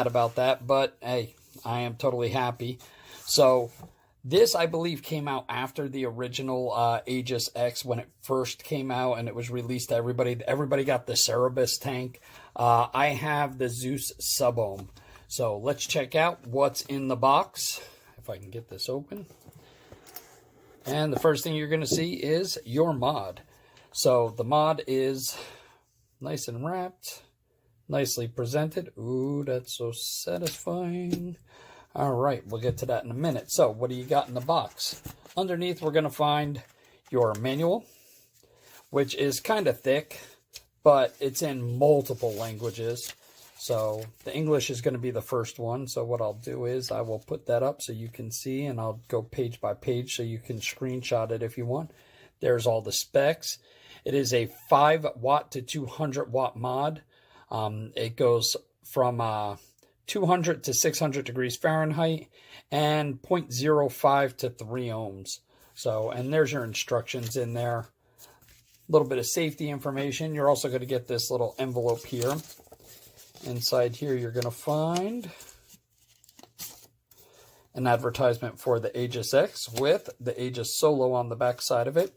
about that, but hey, I am totally happy. So this, I believe, came out after the original Aegis X when it first came out and it was released to everybody. Everybody got the Cerberus tank. I have the Zeus Subohm. So let's check out what's in the box, if I can get this open. And the first thing you're going to see is your mod. So the mod is nice and wrapped, nicely presented. Ooh, that's so satisfying. All right, we'll get to that in a minute. So what do you got in the box? Underneath, we're going to find your manual, which is kind of thick, but it's in multiple languages. So the English is going to be the first one. So what I'll do is I will put that up so you can see, and I'll go page by page so you can screenshot it if you want. There's all the specs. It is a 5 watt to 200 watt mod. It goes from 200 to 600 degrees Fahrenheit and 0.05 to 3 ohms. So, and there's your instructions in there. A little bit of safety information. You're also going to get this little envelope here. Inside here, you're going to find an advertisement for the Aegis X with the Aegis Solo on the back side of it.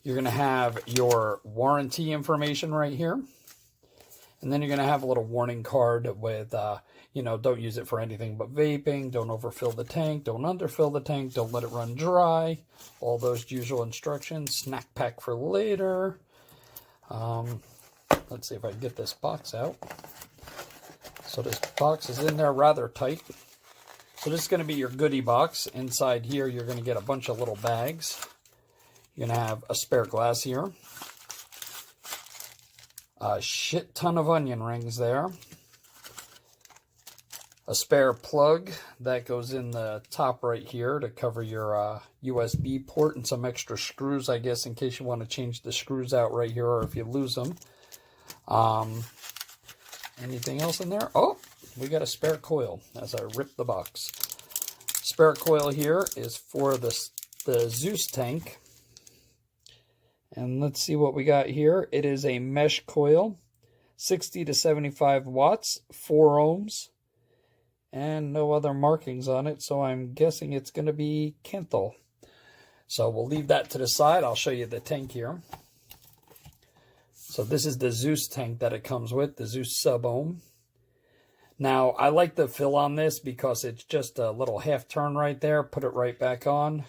You're going to have your warranty information right here. And then you're going to have a little warning card with, don't use it for anything but vaping. Don't overfill the tank. Don't underfill the tank. Don't let it run dry. All those usual instructions. Snack pack for later. Let's see if I can get this box out. So this box is in there rather tight. So this is going to be your goodie box. Inside here, you're going to get a bunch of little bags. You're going to have a spare glass here. A shit ton of onion rings there. A spare plug that goes in the top right here to cover your USB port, and some extra screws, I guess, in case you want to change the screws out right here or if you lose them. Anything else in there? Oh, we got a spare coil as I rip the box. Spare coil here is for the Zeus tank. And let's see what we got here. It is a mesh coil, 60 to 75 watts, 4 ohms, and no other markings on it, so I'm guessing it's going to be Kanthal. So we'll leave that to the side. I'll show you the tank here. So this is the Zeus tank that it comes with, the Zeus Subohm. Now, I like the fill on this because it's just a little half turn right there. Put it right back on.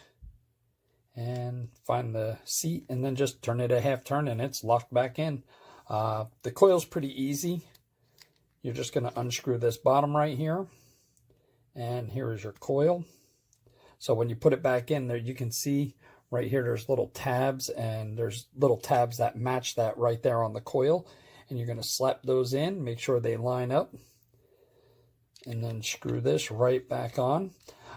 And find the seat and then just turn it a half turn and it's locked back in. The coil's pretty easy. You're just going to unscrew this bottom right here. And here is your coil. So when you put it back in there, you can see right here there's little tabs, and there's little tabs that match that right there on the coil. And you're going to slap those in, make sure they line up. And then screw this right back on.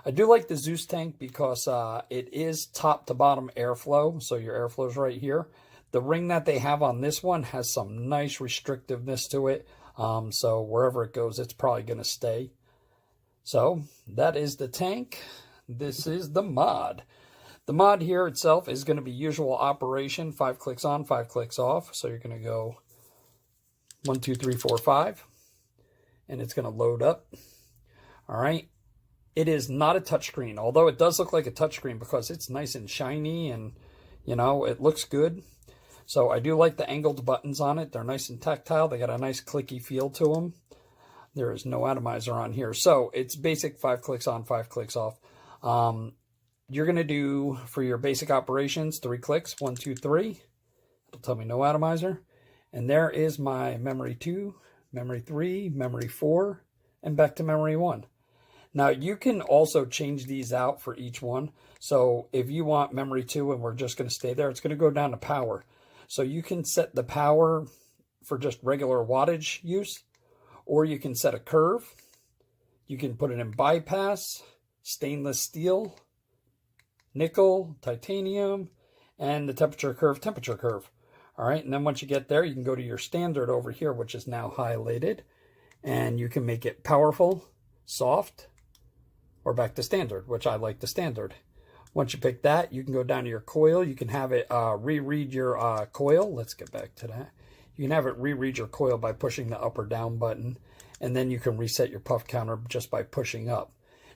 I do like the Zeus tank because it is top to bottom airflow. So your airflow is right here. The ring that they have on this one has some nice restrictiveness to it. So wherever it goes, it's probably going to stay. So that is the tank. This is the mod. The mod here itself is going to be usual operation. 5 clicks on, 5 clicks off. So you're going to go 1, 2, 3, 4, 5. And it's going to load up. All right. It is not a touchscreen, although it does look like a touchscreen because it's nice and shiny and, it looks good. So I do like the angled buttons on it. They're nice and tactile. They got a nice clicky feel to them. There is no atomizer on here. So it's basic 5 clicks on, 5 clicks off. You're going to do, for your basic operations, 3 clicks, 1, 2, 3. It'll tell me no atomizer. And there is my memory 2, memory 3, memory 4, and back to memory 1. Now, you can also change these out for each one. So if you want memory 2 and we're just going to stay there, it's going to go down to power. So you can set the power for just regular wattage use, or you can set a curve. You can put it in bypass, stainless steel, nickel, titanium, and the temperature curve. All right, and then once you get there, you can go to your standard over here, which is now highlighted, and you can make it powerful, soft, or back to standard, which I like the standard. Once you pick that, you can go down to your coil. You can have it reread your coil. Let's get back to that. You can have it reread your coil by pushing the up or down button. and then you can reset your puff counter just by pushing up.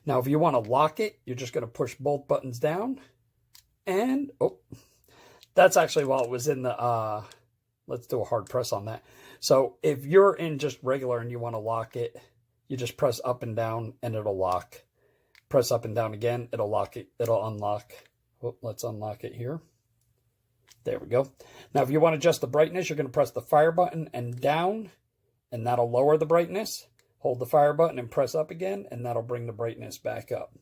Now, if you want to lock it, you're just going to push both buttons down, and oh, that's actually while it was in the, let's do a hard press on that. So if you're in just regular and you want to lock it, you just press up and down and it'll lock. Press up and down again, it'll lock it, it'll unlock. Oh, let's unlock it here. There we go. Now, if you want to adjust the brightness, you're going to press the fire button and down, and that'll lower the brightness. Hold the fire button and press up again, and that'll bring the brightness back up.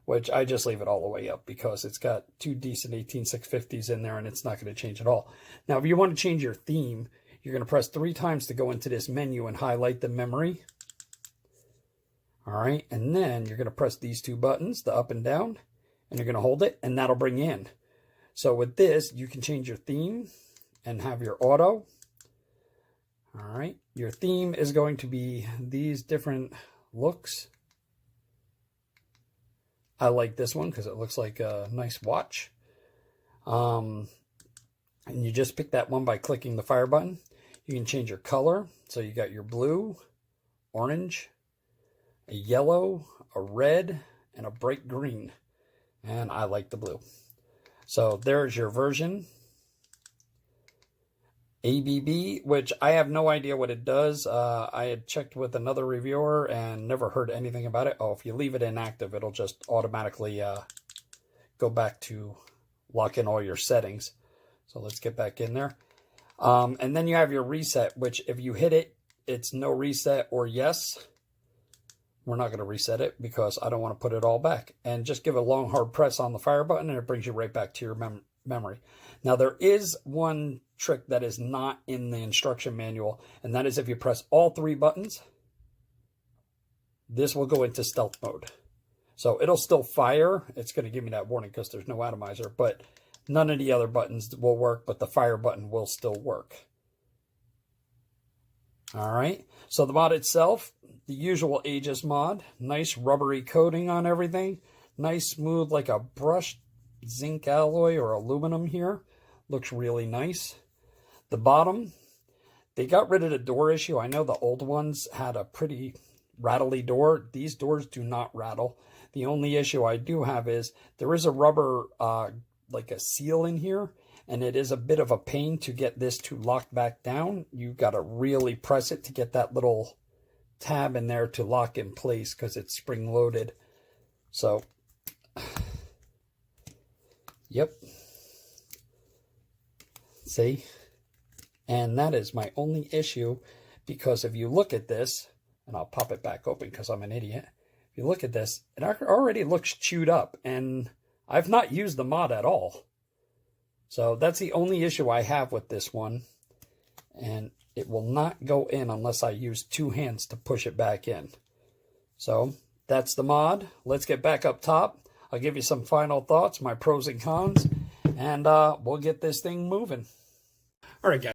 Which I just leave it all the way up because it's got two decent 18650s in there and it's not going to change at all. Now, if you want to change your theme, you're going to press 3 times to go into this menu and highlight the memory. All right, and then you're going to press these 2 buttons, the up and down, and you're going to hold it, and that'll bring you in. So with this, you can change your theme and have your auto. All right, your theme is going to be these different looks. I like this one because it looks like a nice watch. And you just pick that one by clicking the fire button. You can change your color. So you got your blue, orange, a yellow, a red, and a bright green. And I like the blue. So there's your version. ABB, which I have no idea what it does. I had checked with another reviewer and never heard anything about it. Oh, if you leave it inactive, it'll just automatically go back to lock in all your settings. So let's get back in there. And then you have your reset, which if you hit it, it's no reset or yes. We're not going to reset it because I don't want to put it all back. And just give a long, hard press on the fire button and it brings you right back to your memory. Now, there is one trick that is not in the instruction manual, and that is if you press all 3 buttons, this will go into stealth mode. So it'll still fire. It's going to give me that warning because there's no atomizer, but none of the other buttons will work, but the fire button will still work. All right, so the mod itself, the usual Aegis mod, nice rubbery coating on everything, nice smooth like a brushed zinc alloy or aluminum here. Looks really nice. The bottom, they got rid of the door issue. I know the old ones had a pretty rattly door. These doors do not rattle. The only issue I do have is there is a rubber, like a seal in here, and it is a bit of a pain to get this to lock back down. You got to really press it to get that little tab in there to lock in place because it's spring loaded. So, yep. See? And that is my only issue, because if you look at this, and I'll pop it back open because I'm an idiot. If you look at this, it already looks chewed up, and I've not used the mod at all. So that's the only issue I have with this one. And it will not go in unless I use 2 hands to push it back in. So that's the mod. Let's get back up top. I'll give you some final thoughts, my pros and cons, and we'll get this thing moving. All right, guys.